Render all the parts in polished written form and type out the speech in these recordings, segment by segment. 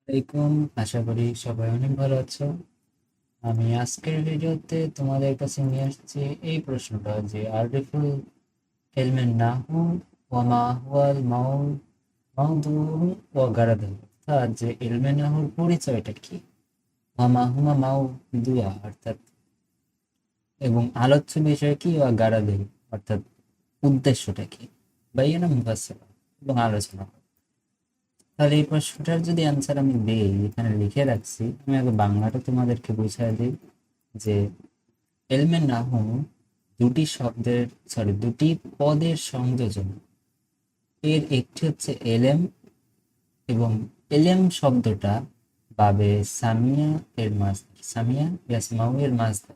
আলাইকুম। আশা করি সবাই অনেক ভালো আছো। আমি আজকের ভিডিওতে তোমাদের কাছে নিয়ে আসছি এই প্রশ্নটা যে আররিফুল ইলমিন নাহু ওয়া মা হুয়াল মাউদুউ ওয়া গারাদুহু, অর্থাৎ যে ইলমে নাহুর পরিচয়টা কি, ওয়া মা হুয়া মাউদুআ অর্থাৎ এবং আলোচ্য বিষয় কি, ওয়া গারাদুহু অর্থাৎ উদ্দেশ্যটা কি, বাইয়ানা মুফাসসালা এবং আলোচনা করো। তাহলে এই প্রশ্নটার যদি অ্যান্সার আমি দিই, এখানে লিখে রাখছি, আমি আগে বাংলাটা তোমাদেরকে বুঝিয়ে দিই যে এলমে নাহু দুটি পদের সংযোজন। এর একটি হচ্ছে এলেম, এবং এলেম শব্দটা বাবে সামিয়া এর মাসদার, সামিয়া ইয়াসমাউ এর মাসদার।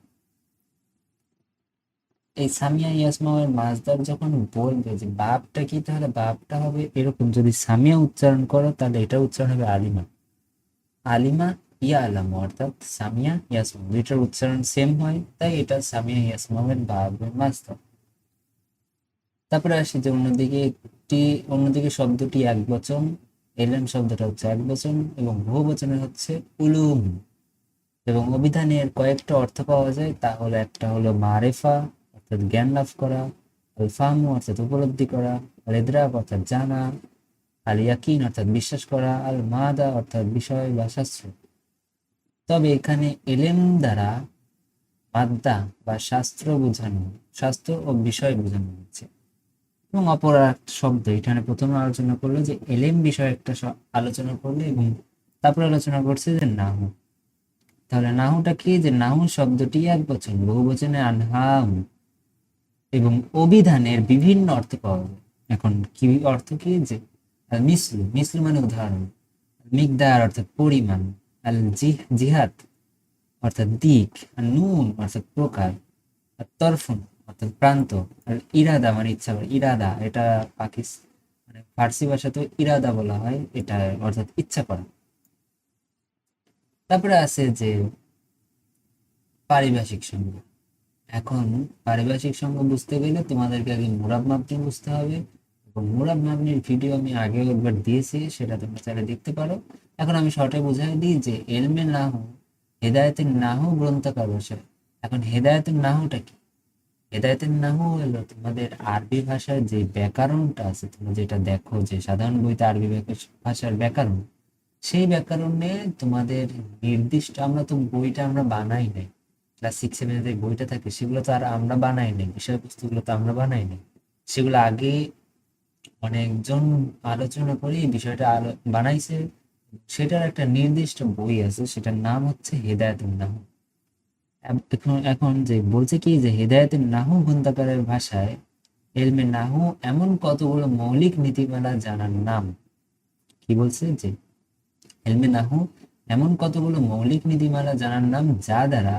এই সামিয়া ইয়াসমাউ এর মাসদার যখন বলবে যে বাবটা কি, তাহলে বাবটা হবে এরকম, যদি সামিয়া উচ্চারণ করো তাহলে এটা উচ্চারণ হবে আলিমা। আলিমা ইয়া আলামু, অর্থাৎ সামিয়া ইয়াসমাউ দুইটার উচ্চারণ সেম হয়, তাই এটা সামিয়া ইয়াসমাউয়ের বাবের মাসদার। তারপরে আসি যে অন্যদিকে শব্দটি এক বচন, এলেম শব্দটা হচ্ছে এক বচন এবং বহু বচনে হচ্ছে উলুম। এবং অভিধানের কয়েকটা অর্থ পাওয়া যায়, তা হলো একটা হলো মারেফা অর্থাৎ জ্ঞান লাভ করা, আল ফাহমু অর্থাৎ উপলব্ধি করা, আল ইদরাক অর্থাৎ জানা, আল ইয়াকিন অর্থাৎ বিশ্বাস করা, আল মাদা অর্থাৎ বিষয় বা শাস্ত্র। তবে এখানে এলেম দ্বারা মাদ্দা বা শাস্ত্র ও বিষয় বোঝানো হচ্ছে। এবং অপর একটা শব্দ এখানে প্রথমে আলোচনা করলো যে এলেম বিষয় একটা আলোচনা করলো, এবং তারপর আলোচনা করছে যে নাহু। তাহলে নাহুটা কি, যে নাহু শব্দটি এক বচন, বহু বচনে আনহাম, এবং অভিধানের বিভিন্ন অর্থ পাওয়া যায়। এখন কি অর্থ কি, যে মিসলু, মিসলু মানে উদাহরণ, মিকদার অর্থাৎ পরিমাণ, আল জিহাদ অর্থাৎ দিক, আর নুন অর্থাৎ প্রকার, আর তরফুন অর্থাৎ প্রান্ত, আর ইরাদা মানে ইচ্ছা করে, ইরাদা এটা মানে ফার্সি ভাষাতেও ইরাদা বলা হয়, এটা অর্থাৎ ইচ্ছা করা। তারপরে আছে যে পারিভাষিক সংজ্ঞা। এখন পারিভাষিক সংজ্ঞা বুঝতে গেলে তোমাদেরকে আগে মুরাব মাবনি বুঝতে হবে, এবং মুরাব মাবনির ভিডিও আমি আগেও একবার দিয়েছি, সেটা তোমরা চাইলে দেখতে পারো। এখন আমি শর্টে বুঝাই দিই যে এলমে নাহু, হেদায়েতের নাহু গ্রন্থকার ভাষায়। এখন হেদায়েতের নাহুটা কি, হেদায়েতের নাহু হলো তোমাদের আরবি ভাষায় যে ব্যাকরণটা আছে, তোমরা যেটা দেখো যে সাধারণ বইতে আরবি ভাষার ব্যাকরণ, সেই ব্যাকরণে তোমাদের নির্দিষ্ট, আমরা তো বইটা আমরা বানাই নাই, ক্লাস 6-7 যে বইটা থাকে সেগুলো তো আর আমরা বানাই নাই, বিষয়বস্তুগুলো তো আমরা বানাই নাই, সেগুলো আগে অনেকজন আলোচনা করে এই বিষয়টা বানাইছে। সেটার একটা নির্দিষ্ট বই আছে, সেটার নাম হচ্ছে হেদায়েতুন নাহু। এখন যে বলছে কি, যে হেদায়েতুন নাহু গ্রন্থাগারের ভাষায় এলমে নাহু এমন কতগুলো মৌলিক নীতিমালা জানার নাম। কি বলছে, যে এলমে নাহু এমন কতগুলো মৌলিক নীতিমালা জানার নাম, যা দ্বারা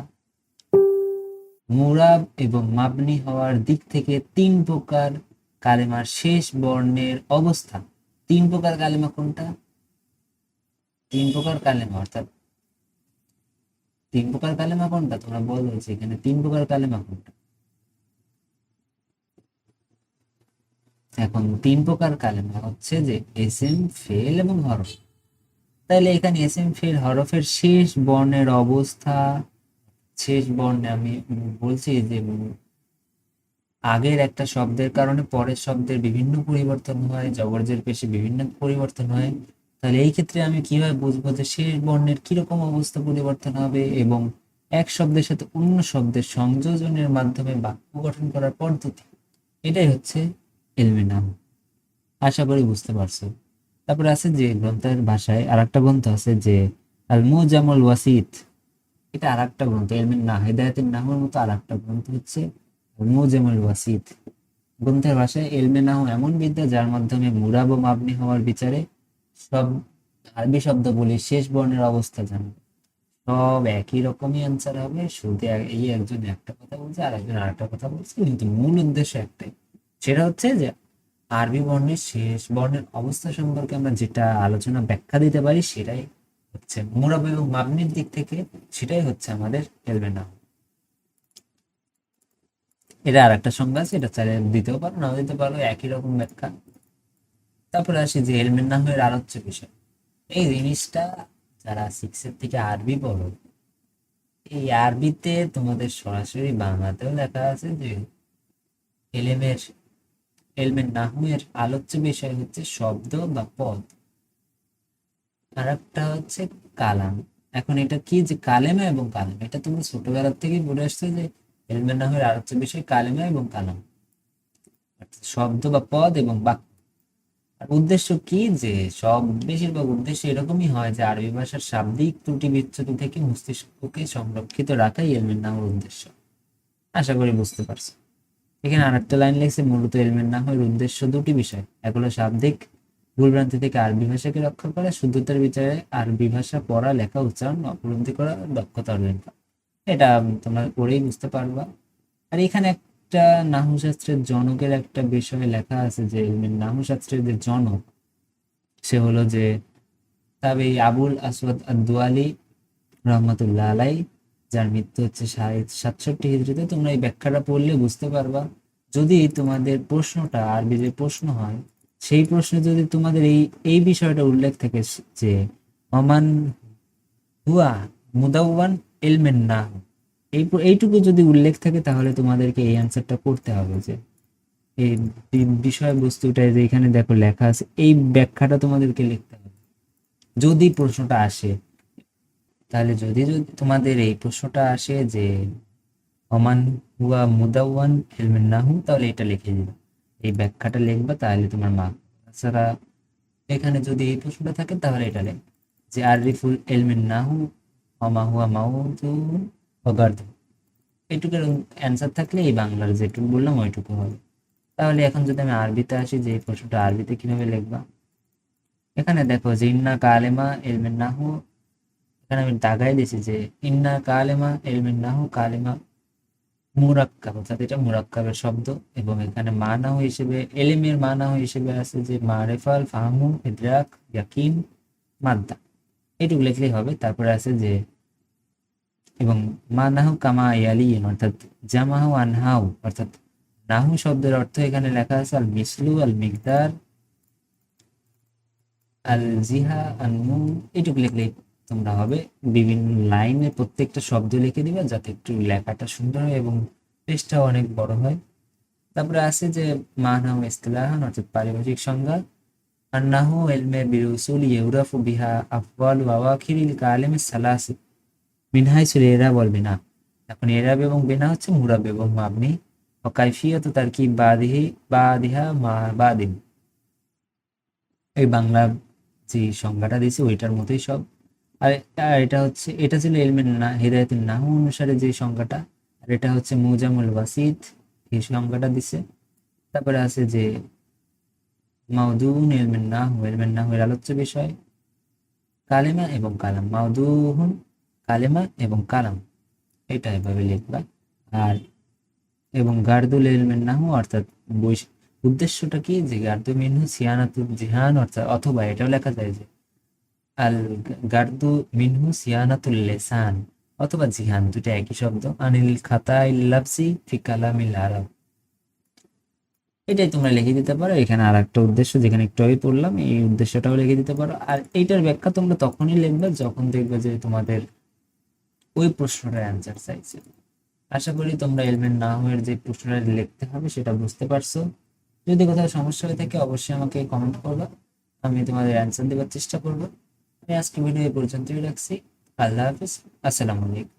মুরাব এবং মাবনি হওয়ার দিক থেকে তিন প্রকার কালেমার শেষ বর্ণের অবস্থা। তিন প্রকার কালেমা কোনটা, তিন প্রকার কালেমা অর্থাৎ তিন প্রকার কালেমা কোনটা, তোমরা বলো যে এখানে তিন প্রকার কালেমা কোনটা। এখন তিন প্রকার কালেমা হচ্ছে যে এসেম, ফেল এবং হরফ। তাইলে এখানে এসেম, ফেল, হরফের শেষ বর্ণের অবস্থা, শেষ বর্ণে আমি বলছি যে আগের একটা শব্দের কারণে পরের শব্দের বিভিন্ন পরিবর্তন হয়, জবরজের পেশে বিভিন্ন পরিবর্তন হয়। তাহলে এই ক্ষেত্রে আমি কিভাবে বুঝবো যে শেষ বর্ণের কিরকম অবস্থা পরিবর্তন হবে, এবং এক শব্দের সাথে অন্য শব্দের সংযোজনের মাধ্যমে বাক্য গঠন করার পদ্ধতি, এটাই হচ্ছে ইলমে নাহু। আশা করি বুঝতে পারছো। তারপরে আছে যে গ্রন্থের ভাষায় আর একটা গ্রন্থ আছে যে আল মুজামুল ওয়াসিত, এটা আর একটা গ্রন্থ, এলমিন না হেদায়েতের নাহুর মতো আর একটা গ্রন্থ হচ্ছে আল মুজামুল ওয়াসিত। গ্রন্থের ভাষায় এলমে নাহু এমন বিদ্যা যার মাধ্যমে মুরাব ও মাবনি হওয়ার বিচারে সব আরবি শব্দগুলির শেষ বর্ণের অবস্থা জানা। সব একই রকমই অ্যান্সার হবে, শুধু এই একজন একটা কথা বলছে আর একজন আরেকটা কথা বলছে, কিন্তু মূল উদ্দেশ্য একটাই, সেটা হচ্ছে যে আরবি বর্ণের শেষ বর্ণের অবস্থা সম্পর্কে আমরা যেটা আলোচনা ব্যাখ্যা দিতে পারি, সেটাই হচ্ছে মুরাব এবং মাবনির দিক থেকে, সেটাই হচ্ছে আমাদের এলমে নাহু। এটা আর একটা সংজ্ঞা আছে, এটা চাইলে দিতেও পারো, নাও দিতে পারো, একই রকম ব্যাখ্যা। তারপরে আসি যে এলমে নাহু এর আলোচ্য বিষয়। এই জিনিসটা যারা 6 থেকে আরবি পড়ো, এই আরবিতে তোমাদের সরাসরি বাংলাতেও লেখা আছে যে এলেমের এলমের নাহু এর আলোচ্য বিষয় হচ্ছে শব্দ বা পদ, আর একটা হচ্ছে কালাম। এখন এটা কি যে কালেমা এবং কালাম, এটা তুমি ছোটবেলার থেকেই পড়ে আসছো যে এলমের নাহু-এর আলোচ্য বিষয় কালেমা এবং কালাম, অর্থাৎ শব্দ বা পদ এবং বাক্য। আর উদ্দেশ্য কি যে সব বেশিরভাগ উদ্দেশ্য এরকমই হয় যে আরবি ভাষার শাব্দিক ত্রুটি বিচ্যুতি থেকে মস্তিষ্ককে সংরক্ষিত রাখাই এলমের নাহুর উদ্দেশ্য। আশা করি বুঝতে পারছো। এখানে আরেকটা লাইন লিখছে, মূলত এলমের নাহুর উদ্দেশ্য দুটি বিষয়, এক হলো শাব্দিক ভুলভ্রান্তি থেকে আরবি ভাষাকে রক্ষা করা, শুদ্ধতার বিচারে আরবি ভাষা পড়া লেখা উচ্চারণ উপলব্ধি করা, দক্ষতা অর্জন করা। এটা তোমরা পড়েই বুঝতে পারবা। আর এখানে একটা নাহু শাস্ত্রের জনকের একটা বিষয় লেখা আছে যে নাহু শাস্ত্রের যে জনক, সে হলো যে তবে আবুল আসওয়াদ আদ-দুয়ালি রহমাতুল্লাহ আলাই, যার মৃত্যু হচ্ছে 67 হিজরিতে। তোমরা এই ব্যাখ্যাটা পড়লে বুঝতে পারবা। যদি তোমাদের প্রশ্নটা আরবি যে প্রশ্ন হয়, সেই প্রশ্নে যদি তোমাদের এই এই বিষয়টা উল্লেখ থাকে যে অমান হুয়া মুদাওয়ান ইলমেন নাহু, এইটুকু যদি উল্লেখ থাকে তাহলে তোমাদেরকে এই অ্যান্সারটা করতে হবে যে এই বিষয়বস্তুটা যে এখানে দেখো লেখা আছে, এই ব্যাখ্যাটা তোমাদেরকে লিখতে হবে যদি প্রশ্নটা আসে। তাহলে যদি যদি তোমাদের এই প্রশ্নটা আসে যে ওমান হুয়া মুদাওয়ান ইলমেন নাহু, তাহলে এটা লিখে দিবা, এই ব্যাখ্যাটা লিখবা, তাহলে তোমার মার্ক। তাছাড়া এখানে যদি এই প্রশ্নটা থাকে তাহলে এটা লিখবা যে আরিফুল ইলমেন নাহু ওমা হুয়া মাউদুন ওয়াগার্দ। এইটুকুর অ্যান্সার থাকলে এই বাংলার যেটুকু বললাম ওইটুকু হবে। তাহলে এখন যদি আমি আরবিতে আসি যে এই প্রশ্নটা আরবিতে কিভাবে লিখবা, এখানে দেখো যে ইন্না কালেমা ইলমেন নাহু, এখানে আমি দাগাই দিয়েছি যে ইন্না কালেমা ইলমেন নাহু কালেমা মুরাক্কাব, অর্থাৎ এটা মুরাক্কাবের শব্দ। এবং এখানে মানাহু হিসেবে এলিমের মানাহু হিসেবে আছে যে মারেফাল ফাহমু ইদরাক ইয়াকিন মাদ্দা, এটুকু লিখলেই হবে। তারপরে আছে যে এবং মানাহু কামা ইয়ালিন, অর্থাৎ জামাহু আনহাউ, অর্থাৎ নাহু শব্দের অর্থ এখানে লেখা আছে আল মিসলু আল মিকদার আল জিহা আল নুন, এটুকু লিখলেই তোমরা হবে। বিভিন্ন লাইনে প্রত্যেকটা শব্দ লিখে দিবা যাতে একটু লেখাটা সুন্দর হয় এবং পেজটাও অনেক বড় হয়। তারপরে আছে যে মানাহু ইসতিলাহান, অর্থাৎ পারিভাষিক সংজ্ঞা। আর নাহু ইলমে বিরুসুল ইউরাফু বিহা আফওয়াল ওয়া আওয়াখিরিল কালিমি সালাসি মিন হাইসুল ইরাব ওয়াল বিনা। এখন ইরাব এবং বিনা হচ্ছে মুরাব এবং মাবনি, ও কাইফিয়াত তারকিব বাদিহা মা বাদিন। এই বাংলা যে সংজ্ঞাটা দিয়েছে ওইটার মতোই সব। আর এটা হচ্ছে, এটা ছিল ইলমের না হিদায়াতুন নাহু অনুসারে যে সংজ্ঞাটা। আর এটা হচ্ছে মুজামুল ওয়াসিত, এই সংজ্ঞাটা দিছে। তারপরে আছে যে মাউদুন ইলমেন নাহু, ইলমেন নাহু এর আলোচ্য বিষয় কালেমা এবং কালাম, মাউদুহুন কালেমা এবং কালাম, এটা এভাবে লিখবা। আর এবং গার্দুল ইলমেন নাহু, অর্থাৎ উদ্দেশ্যটা কি যে গার্দু মিনহু সিয়ানাতুল জিহান, অর্থাৎ অথবা এটাও লেখা যায় যে আল গার্দু মিনহু সিয়ানাতুল লিসান, অথবা জিহান, দুটো একই শব্দ। আনিল খাতা ইল্লাফসি ফি কালামিল আরব, এটাই তোমরা লিখে দিতে পারো। এখানে আর একটা উদ্দেশ্য যেখানে একটু আগে পড়লাম, এই উদ্দেশ্যটাও লিখে দিতে পারো। আর এইটার ব্যাখ্যা তোমরা তখনই লিখবে যখন দেখবে যে তোমাদের ওই প্রশ্নটার অ্যান্সার চাইছে। আশা করি তোমরা এলমেন নাহওয়ের যে প্রশ্নটা লিখতে হবে সেটা বুঝতে পারছো। যদি কোথাও সমস্যা হয়ে থাকে অবশ্যই আমাকে কমেন্ট করবা, আমি তোমাদের অ্যান্সার দেওয়ার চেষ্টা করবো। আমি আজকে ভিডিও এই পর্যন্তই রাখছি। আল্লাহ হাফিজ, আসসালামু আলাইকুম।